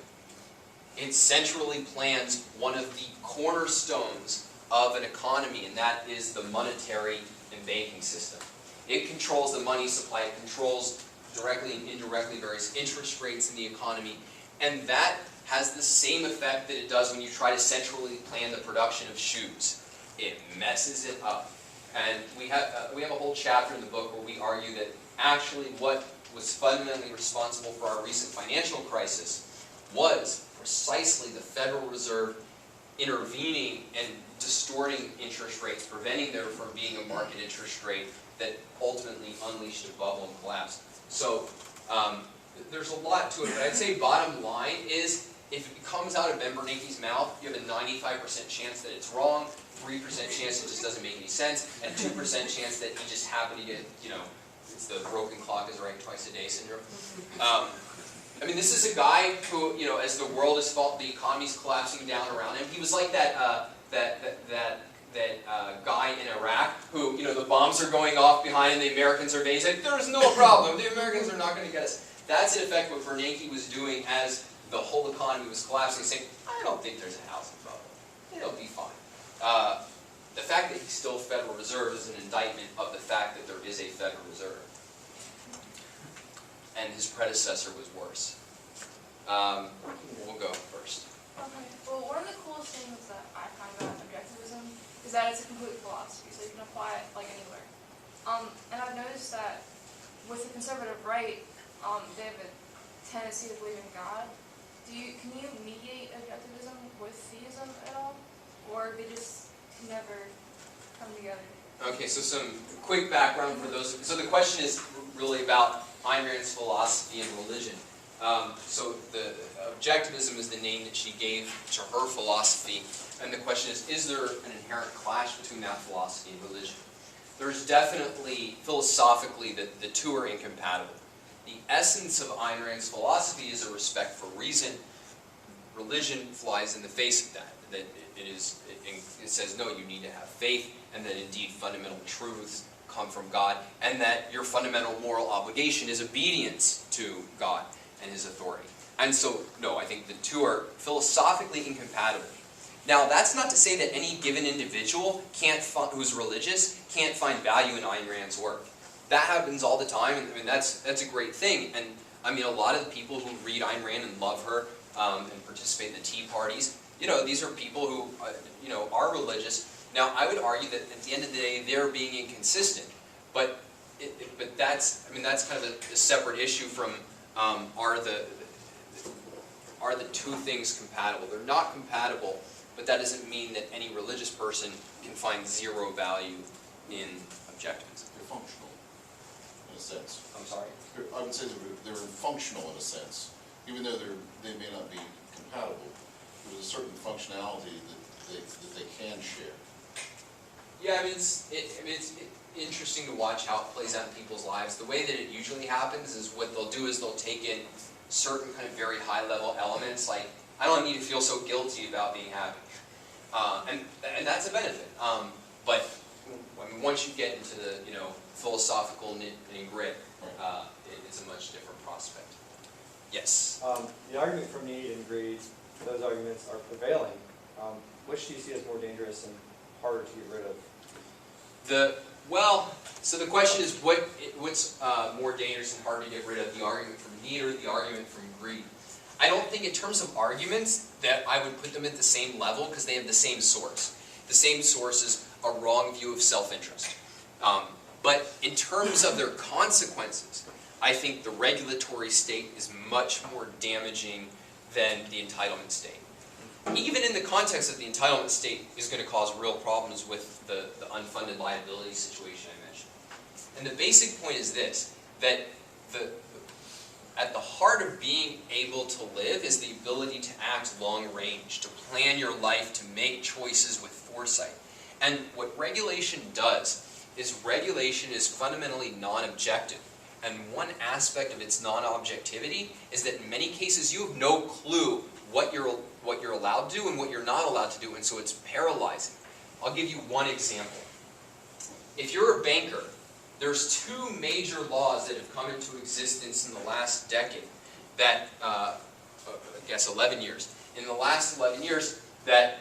It centrally plans one of the cornerstones of an economy, and that is the monetary and banking system. It controls the money supply, it controls directly and indirectly various interest rates in the economy, and that has the same effect that it does when you try to centrally plan the production of shoes. It messes it up. And we have a whole chapter in the book where we argue that actually what was fundamentally responsible for our recent financial crisis was precisely the Federal Reserve intervening and distorting interest rates, preventing there from being a market interest rate that ultimately unleashed a bubble and collapsed. So there's a lot to it, but I'd say bottom line is, if it comes out of Ben Bernanke's mouth, you have a 95% chance that it's wrong, 3% chance it just doesn't make any sense, and 2% chance that he just happened to get, it's the broken clock is right twice a day syndrome. I mean, this is a guy who, as the world is the economy's collapsing down around him, he was like that guy in Iraq who, the bombs are going off behind him, the Americans are saying, there's no problem, the Americans are not going to get us. That's in effect what Bernanke was doing as the whole economy was collapsing, saying, I don't think there's a housing problem. It'll be fine. The fact that he's still Federal Reserve is an indictment of the fact that there is a Federal Reserve. And his predecessor was worse. We'll go first. Okay. Well, one of the coolest things that I find about objectivism is that it's a complete philosophy, so you can apply it like anywhere. And I've noticed that with the conservative right, they have a tendency to believe in God. Can you mediate objectivism with theism at all, or they just never come together? Okay, so some quick background for those. So the question is really about Ayn Rand's philosophy and religion. So the objectivism is the name that she gave to her philosophy, and the question is there an inherent clash between that philosophy and religion? There's definitely, philosophically, the two are incompatible. The essence of Ayn Rand's philosophy is a respect for reason. Religion flies in the face of that. That it says, no, you need to have faith, and that indeed fundamental truths come from God, and that your fundamental moral obligation is obedience to God and His authority. And so, no, I think the two are philosophically incompatible. Now, that's not to say that any given individual who's religious can't find value in Ayn Rand's work. That happens all the time, and I mean, that's a great thing. And I mean, a lot of the people who read Ayn Rand and love her and participate in the tea parties, these are people who, are religious. Now, I would argue that at the end of the day, they're being inconsistent. But that's kind of a separate issue from are the two things compatible? They're not compatible, but that doesn't mean that any religious person can find zero value in objectivism. They're functional, in a sense. I'm sorry? I would say they're functional in a sense. Even though they may not be compatible, there's a certain functionality that they can share. Yeah, I mean, it's interesting to watch how it plays out in people's lives. The way that it usually happens is what they'll do is they'll take in certain kind of very high-level elements, like, I don't need to feel so guilty about being happy. And that's a benefit. But I mean, once you get into the philosophical nit and grit, it's a much different prospect. Yes? The argument for need and greed those arguments are prevailing, which do you see as more dangerous and harder to get rid of? So the question is, what's more dangerous and harder to get rid of, the argument from need or the argument from greed? I don't think in terms of arguments that I would put them at the same level because they have the same source. The same source is a wrong view of self-interest. But in terms of their consequences, I think the regulatory state is much more damaging than the entitlement state. Even in the context of the entitlement state is going to cause real problems with the unfunded liability situation I mentioned. And the basic point is this, that at the heart of being able to live is the ability to act long range, to plan your life, to make choices with foresight. And what regulation does is regulation is fundamentally non-objective. And one aspect of its non-objectivity is that in many cases you have no clue what you're allowed to do and what you're not allowed to do, and so it's paralyzing. I'll give you one example. If you're a banker, there's two major laws that have come into existence in the last decade that, I guess 11 years, in the last 11 years that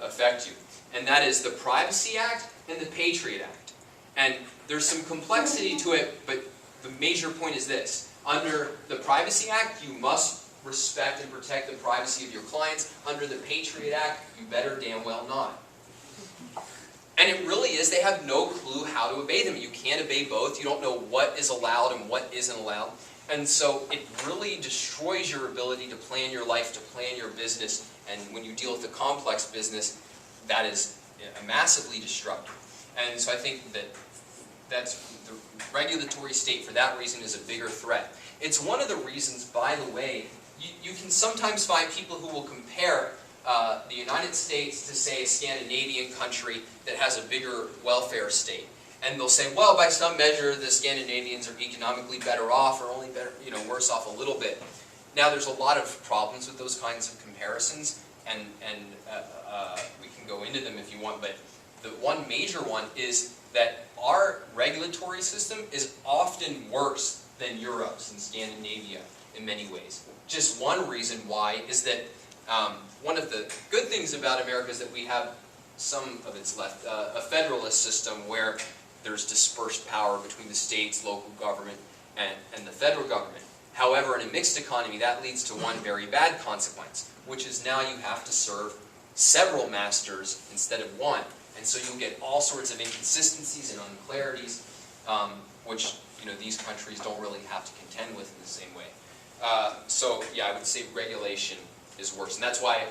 affect you. And that is the Privacy Act and the Patriot Act. And there's some complexity to it, but the major point is this. Under the Privacy Act, you must respect and protect the privacy of your clients. Under the Patriot Act, you better damn well not. And it really is, they have no clue how to obey them. You can't obey both. You don't know what is allowed and what isn't allowed. And so it really destroys your ability to plan your life, to plan your business. And when you deal with a complex business, that is massively destructive. And so I think that's the regulatory state for that reason is a bigger threat. It's one of the reasons, by the way, you can sometimes find people who will compare the United States to, say, a Scandinavian country that has a bigger welfare state. And they'll say, well, by some measure, the Scandinavians are economically better off or only better, worse off a little bit. Now, there's a lot of problems with those kinds of comparisons, and we can go into them if you want, but the one major one is that our regulatory system is often worse than Europe's and Scandinavia in many ways. Just one reason why is that one of the good things about America is that we have some of its left, a federalist system where there's dispersed power between the states, local government, and the federal government. However, in a mixed economy, that leads to one very bad consequence, which is now you have to serve several masters instead of one. And so you'll get all sorts of inconsistencies and unclarities, which these countries don't really have to contend with in the same way. So yeah, I would say regulation is worse. And that's why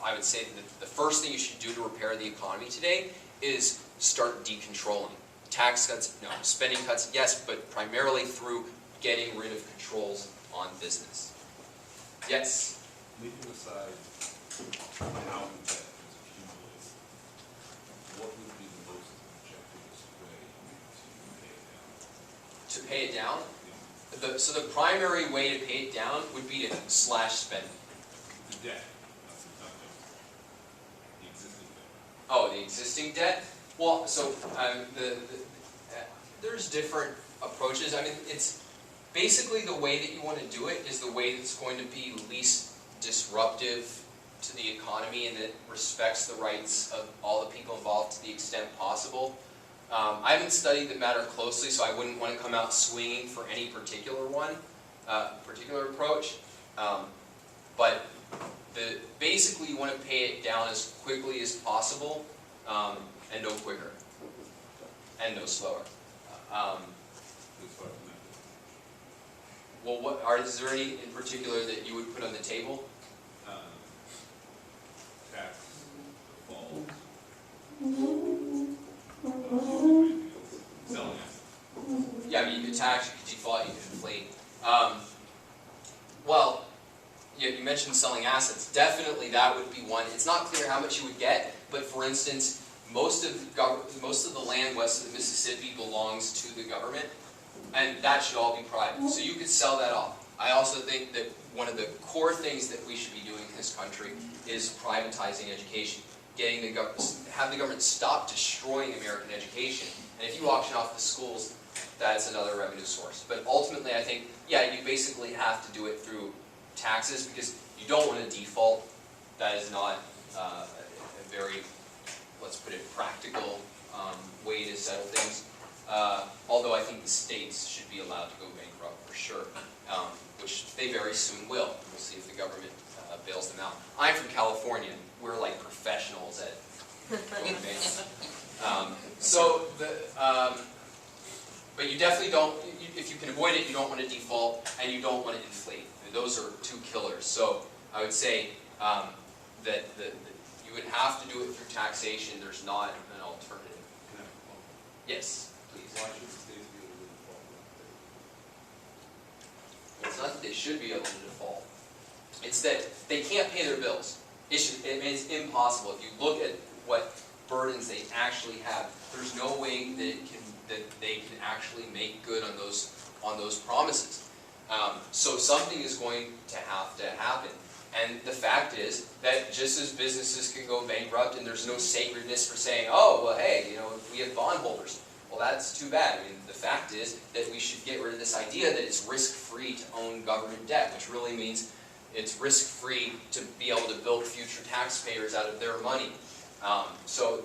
I would say that the first thing you should do to repair the economy today is start decontrolling. Tax cuts, no. Spending cuts, yes, but primarily through getting rid of controls on business. Yes? Leaving aside how debt is accumulated, what would be the most objectivist way to pay it down? To pay it down? So the primary way to pay it down would be to slash spending. The debt, that's the existing debt. Oh, the existing debt? Well, so there's different approaches. I mean, it's basically the way that you want to do it is the way that's going to be least disruptive to the economy and that respects the rights of all the people involved to the extent possible. I haven't studied the matter closely, so I wouldn't want to come out swinging for any particular one, particular approach. But basically, you want to pay it down as quickly as possible, and no quicker, and no slower. Well, is there any in particular that you would put on the table? Tax, default, selling assets. Yeah, I mean, you could tax, you could default, you could inflate. Well, yeah, you mentioned selling assets. Definitely that would be one. It's not clear how much you would get, but for instance, most of the land west of the Mississippi belongs to the government, and that should all be private. So you could sell that off. I also think that one of the core things that we should be doing in this country is privatizing education. Have the government stop destroying American education. And if you auction off the schools, that's another revenue source. But ultimately, I think, yeah, you basically have to do it through taxes, because you don't want to default. That is not a very, let's put it, practical way to settle things. Although I think the states should be allowed to go bankrupt for sure, which they very soon will. We'll see if the government bails them out. I'm from California. We're like professionals at going bankrupt. But you definitely don't, if you can avoid it, you don't want to default, and you don't want to inflate. And those are two killers. So I would say that you would have to do it through taxation. There's not an alternative. Yes, please. Why should the states be able to default? It's not that they should be able to default. It's that they can't pay their bills. It's impossible. If you look at what burdens they actually have, there's no way that they can actually make good on those promises. So something is going to have to happen. And the fact is that just as businesses can go bankrupt, and there's no sacredness for saying, oh, well, hey, we have bondholders. Well, that's too bad. I mean, the fact is that we should get rid of this idea that it's risk-free to own government debt, which really means it's risk-free to be able to bilk future taxpayers out of their money. So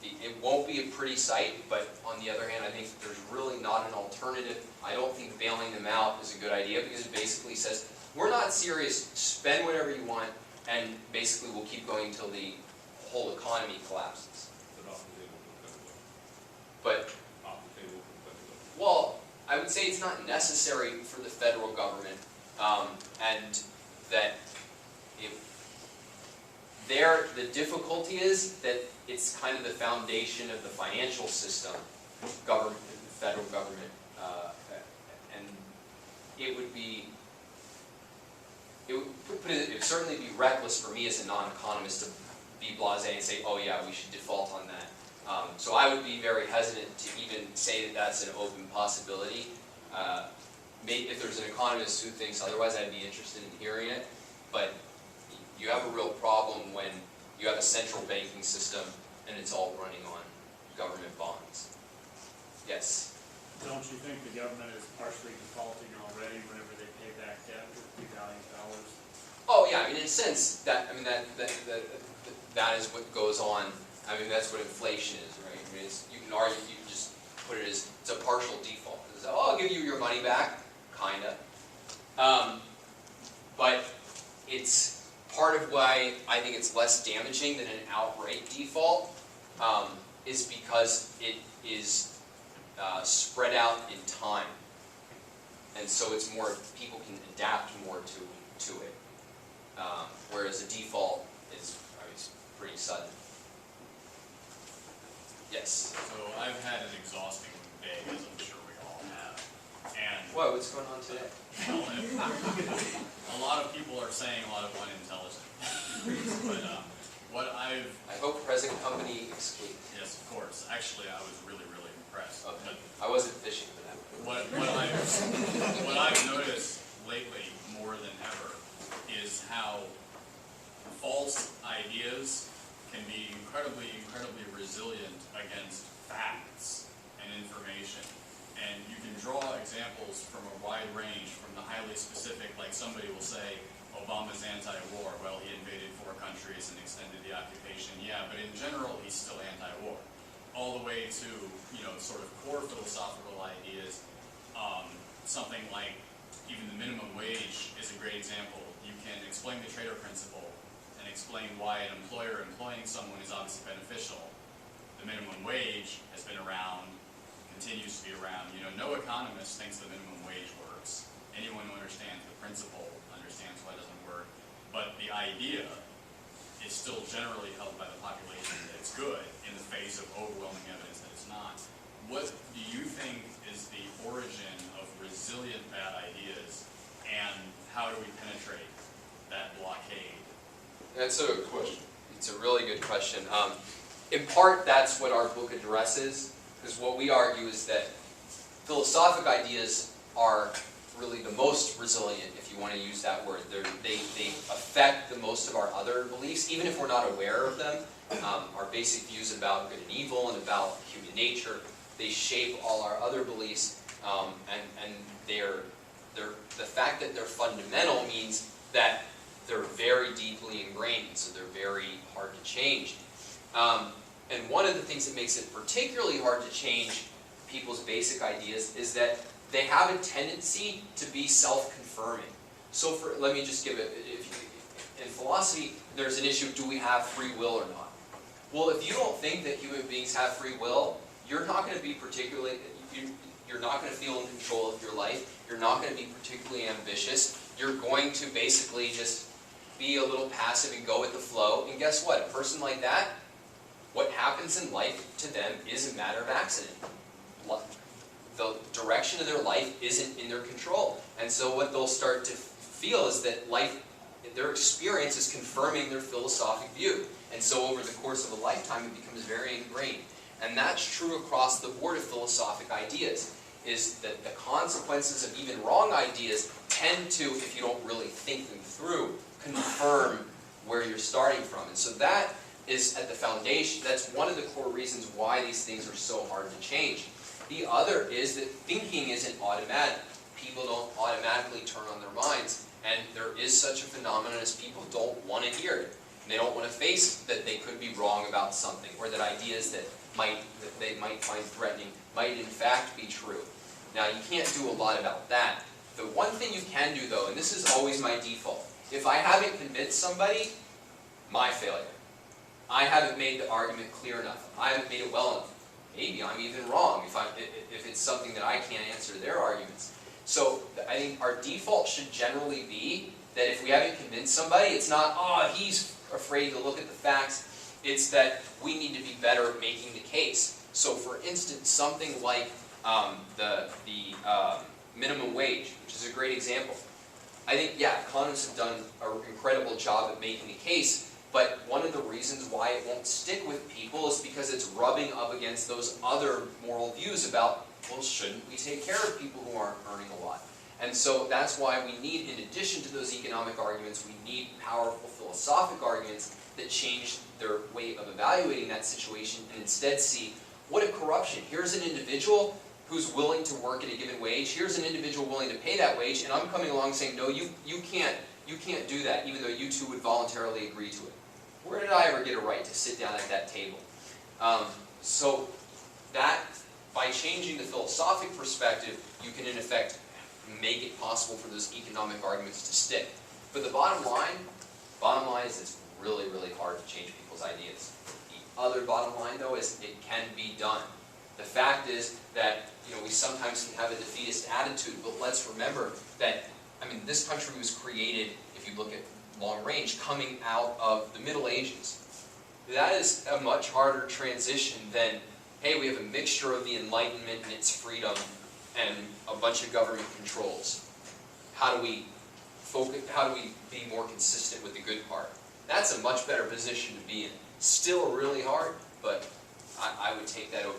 it won't be a pretty sight, but on the other hand, I think there's really not an alternative. I don't think bailing them out is a good idea, because it basically says, we're not serious, spend whatever you want, and basically we'll keep going until the whole economy collapses. But off the table competitive. But, Off the table competitive. well, I would say it's not necessary for the federal government, and that the difficulty is that it's kind of the foundation of the financial system, government, the federal government, and it would certainly be reckless for me as a non-economist to be blasé and say, oh yeah, we should default on that. So I would be very hesitant to even say that that's an open possibility. Maybe if there's an economist who thinks otherwise, I'd be interested in hearing it. But you have a real problem when you have a central banking system and it's all running on government bonds. Yes? Don't you think the government is partially defaulting already whenever they pay back debt with $2,000? Oh yeah, I mean in a sense that that is what goes on. I mean that's what inflation is, right? I mean you can argue, you can just put it as it's a partial default. It's, oh, I'll give you your money back, kinda. But it's part of why I think it's less damaging than an outright default is because it is spread out in time, and so it's more, people can adapt more to it. Whereas a default is pretty sudden. Yes. So I've had an exhausting day, as I'm sure we all have. And What? What's going on today? a lot of people are saying a lot of unintelligent things. But I hope present company excluded. yes, of course. Actually, I was really, really impressed. Okay. I wasn't fishing for that. What I've noticed lately more than ever is how false ideas can be incredibly, incredibly resilient against facts and information. And you can draw examples from a wide range, from the highly specific, like somebody will say, Obama's anti-war. Well, he invaded 4 countries and extended the occupation. Yeah, but in general, he's still anti-war. All the way to, sort of core philosophical ideas. Something like even the minimum wage is a great example. You can explain the Trader principle and explain why an employer employing someone is obviously beneficial. The minimum wage has been around, continues to be around. No economist thinks the minimum wage works. Anyone who understands the principle understands why it doesn't work. But the idea is still generally held by the population that it's good in the face of overwhelming evidence that it's not. What do you think is the origin of resilient bad ideas, and how do we penetrate that blockade? That's a good question. It's a really good question. In part, that's what our book addresses, because what we argue is that philosophic ideas are really the most resilient, if you want to use that word. They affect the most of our other beliefs, even if we're not aware of them. Our basic views about good and evil and about human nature, they shape all our other beliefs, and the fact that they're fundamental means that they're very deeply ingrained, so they're very hard to change. And one of the things that makes it particularly hard to change people's basic ideas is that they have a tendency to be self-confirming. So let me just give it, in philosophy, there's an issue of do we have free will or not? Well, if you don't think that human beings have free will, you're not going to be particularly, you're not going to feel in control of your life, you're not going to be particularly ambitious, you're going to basically just be a little passive and go with the flow, and guess what? A person like that, what happens in life to them is a matter of accident. The direction of their life isn't in their control. And so what they'll start to feel is that life, their experience is confirming their philosophic view. And so over the course of a lifetime, it becomes very ingrained. And that's true across the board of philosophic ideas, is that the consequences of even wrong ideas tend to, if you don't really think them through, confirm where you're starting from. And so that is at the foundation. That's one of the core reasons why these things are so hard to change. The other is that thinking isn't automatic. People don't automatically turn on their minds. And there is such a phenomenon as people don't want to hear it. They don't want to face that they could be wrong about something, or that ideas that they might find threatening might in fact be true. Now, you can't do a lot about that. The one thing you can do, though, and this is always my default, if I haven't convinced somebody, my failure. I haven't made the argument clear enough. I haven't made it well enough. Maybe I'm even wrong if it's something that I can't answer their arguments. So I think our default should generally be that if we haven't convinced somebody, it's not, oh, he's afraid to look at the facts. It's that we need to be better at making the case. So for instance, something like the minimum wage, which is a great example. I think, yeah, economists have done an incredible job at making a case, but one of the reasons why it won't stick with people is because it's rubbing up against those other moral views about, well, shouldn't we take care of people who aren't earning a lot? And so that's why we need, in addition to those economic arguments, we need powerful philosophic arguments that change their way of evaluating that situation and instead see, what if corruption? Here's an individual who's willing to work at a given wage. Here's an individual willing to pay that wage, and I'm coming along saying, no, you can't do that, even though you two would voluntarily agree to it. Where did I ever get a right to sit down at that table? So that, by changing the philosophic perspective, you can in effect make it possible for those economic arguments to stick. But the bottom line is it's really, really hard to change people's ideas. The other bottom line, though, is it can be done. The fact is that, we sometimes can have a defeatist attitude, but let's remember that, this country was created, if you look at long range, coming out of the Middle Ages. That is a much harder transition than, hey, we have a mixture of the Enlightenment and its freedom and a bunch of government controls. How do we be more consistent with the good part? That's a much better position to be in. Still really hard, but I would take that over